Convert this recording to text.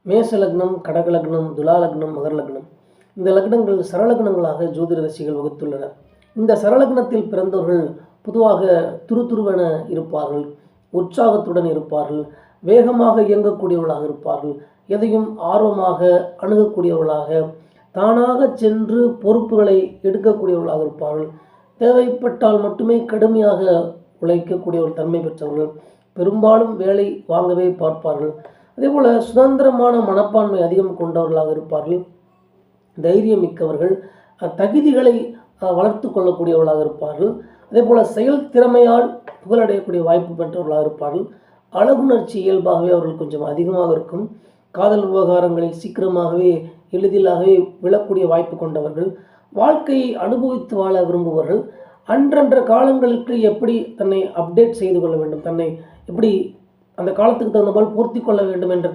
மேச லக்னம், கடக லக்னம், துலா லக்னம், மகர லக்னம் இந்த லக்னங்கள் சரலக்னங்களாக ஜோதிட ரசிகள் வகுத்துள்ளனர். இந்த சரலக்னத்தில் பிறந்தவர்கள் பொதுவாக துருதுருவென இருப்பார்கள், உற்சாகத்துடன் இருப்பார்கள், வேகமாக இயங்கக்கூடியவர்களாக இருப்பார்கள், எதையும் ஆர்வமாக அணுகக்கூடியவர்களாக, தானாக சென்று பொறுப்புகளை எடுக்கக்கூடியவர்களாக இருப்பார்கள், தேவைப்பட்டால் மட்டுமே கடுமையாக உழைக்கக்கூடிய ஒரு தன்மை பெற்றவர்கள், பெரும்பாலும் வேலை வாங்கவே பார்ப்பார்கள். அதேபோல் சுதந்திரமான மனப்பான்மை அதிகம் கொண்டவர்களாக இருப்பார்கள், தைரியம் மிக்கவர்கள், தகுதிகளை வளர்த்து கொள்ளக்கூடியவர்களாக இருப்பார்கள். அதே போல் செயல் திறமையால் புகழடையக்கூடிய வாய்ப்பு பெற்றவர்களாக இருப்பார்கள். அழகுணர்ச்சி இயல்பாகவே அவர்கள் கொஞ்சம் அதிகமாக இருக்கும். காதல் விவகாரங்களில் சீக்கிரமாகவே எளிதிலாகவே விழக்கூடிய வாய்ப்பு கொண்டவர்கள். வாழ்க்கையை அனுபவித்து வாழ விரும்புபவர்கள். அன்றன்ற காலங்களுக்கு எப்படி தன்னை அப்டேட் செய்து கொள்ள வேண்டும், தன்னை எப்படி அந்த காலத்துக்கு தகுந்த போல் பூர்த்தி கொள்ள வேண்டும் என்ற